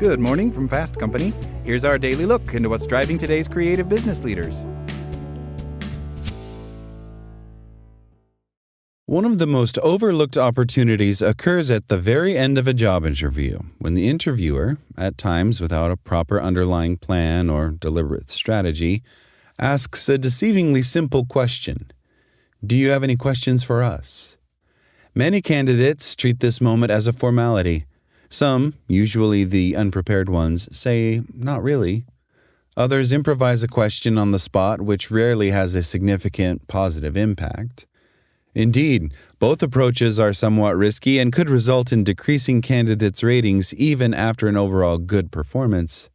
Good morning from Fast Company. Here's our daily look into what's driving today's creative business leaders. One of the most overlooked opportunities occurs at the very end of a job interview, when the interviewer, at times without a proper underlying plan or deliberate strategy, asks a deceivingly simple question. Do you have any questions for us? Many candidates treat this moment as a formality. Some, usually the unprepared ones, say, not really. Others improvise a question on the spot which rarely has a significant positive impact. Indeed, both approaches are somewhat risky and could result in decreasing candidates' ratings even after an overall good performance.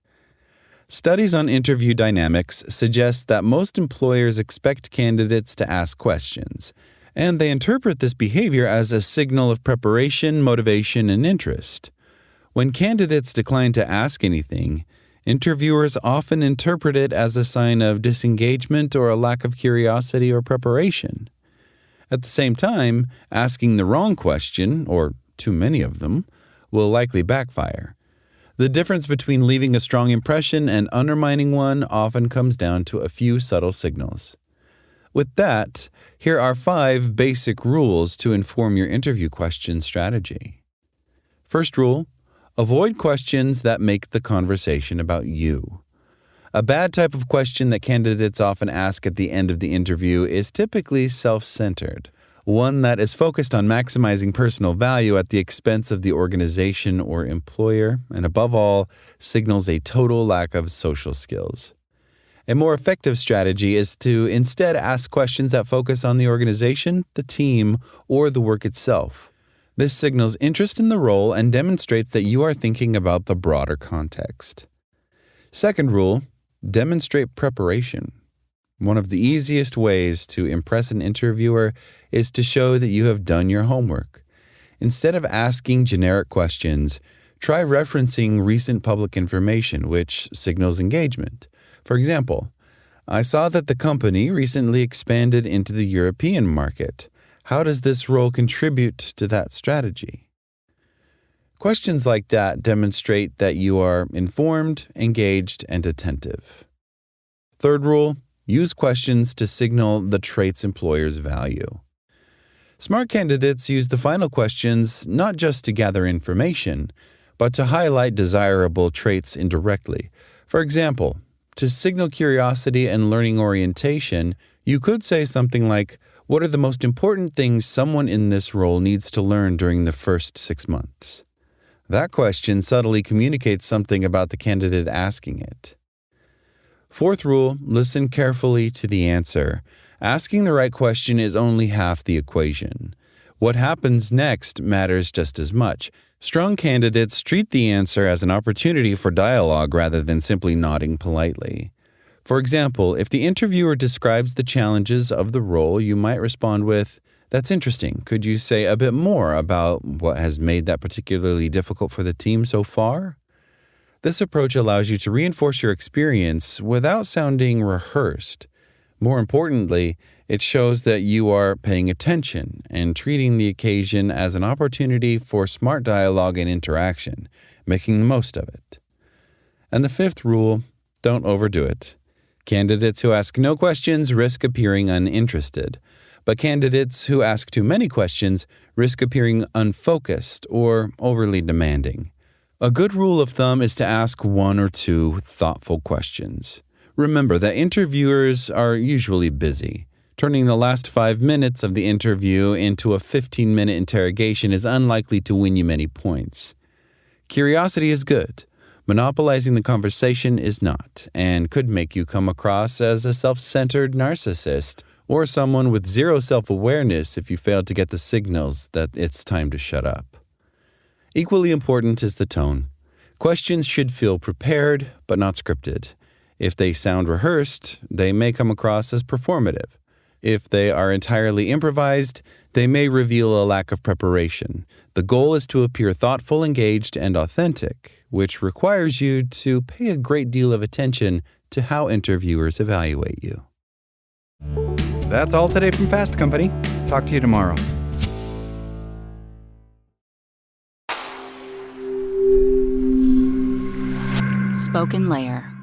Studies on interview dynamics suggest that most employers expect candidates to ask questions, and they interpret this behavior as a signal of preparation, motivation, and interest. When candidates decline to ask anything, interviewers often interpret it as a sign of disengagement or a lack of curiosity or preparation. At the same time, asking the wrong question, or too many of them, will likely backfire. The difference between leaving a strong impression and undermining one often comes down to a few subtle signals. With that, here are 5 basic rules to inform your interview question strategy. First rule: avoid questions that make the conversation about you. A bad type of question that candidates often ask at the end of the interview is typically self-centered, one that is focused on maximizing personal value at the expense of the organization or employer, and above all, signals a total lack of social skills. A more effective strategy is to instead ask questions that focus on the organization, the team, or the work itself. This signals interest in the role and demonstrates that you are thinking about the broader context. Second rule: demonstrate preparation. One of the easiest ways to impress an interviewer is to show that you have done your homework. Instead of asking generic questions, try referencing recent public information, which signals engagement. For example, I saw that the company recently expanded into the European market. How does this role contribute to that strategy? Questions like that demonstrate that you are informed, engaged, and attentive. Third rule: use questions to signal the traits employers value. Smart candidates use the final questions not just to gather information, but to highlight desirable traits indirectly. For example, to signal curiosity and learning orientation, you could say something like, what are the most important things someone in this role needs to learn during the first 6 months? That question subtly communicates something about the candidate asking it. Fourth rule: listen carefully to the answer. Asking the right question is only half the equation. What happens next matters just as much. Strong candidates treat the answer as an opportunity for dialogue rather than simply nodding politely. For example, if the interviewer describes the challenges of the role, you might respond with, "That's interesting. Could you say a bit more about what has made that particularly difficult for the team so far?" This approach allows you to reinforce your experience without sounding rehearsed. More importantly, it shows that you are paying attention and treating the occasion as an opportunity for smart dialogue and interaction, making the most of it. And the fifth rule: don't overdo it. Candidates who ask no questions risk appearing uninterested, but candidates who ask too many questions risk appearing unfocused or overly demanding. A good rule of thumb is to ask 1 or 2 thoughtful questions. Remember that interviewers are usually busy. Turning the last 5 minutes of the interview into a 15-minute interrogation is unlikely to win you many points. Curiosity is good. Monopolizing the conversation is not, and could make you come across as a self-centered narcissist or someone with zero self-awareness if you fail to get the signals that it's time to shut up. Equally important is the tone. Questions should feel prepared, but not scripted. If they sound rehearsed, they may come across as performative. If they are entirely improvised, they may reveal a lack of preparation. The goal is to appear thoughtful, engaged, and authentic, which requires you to pay a great deal of attention to how interviewers evaluate you. That's all today from Fast Company. Talk to you tomorrow. spoken layer.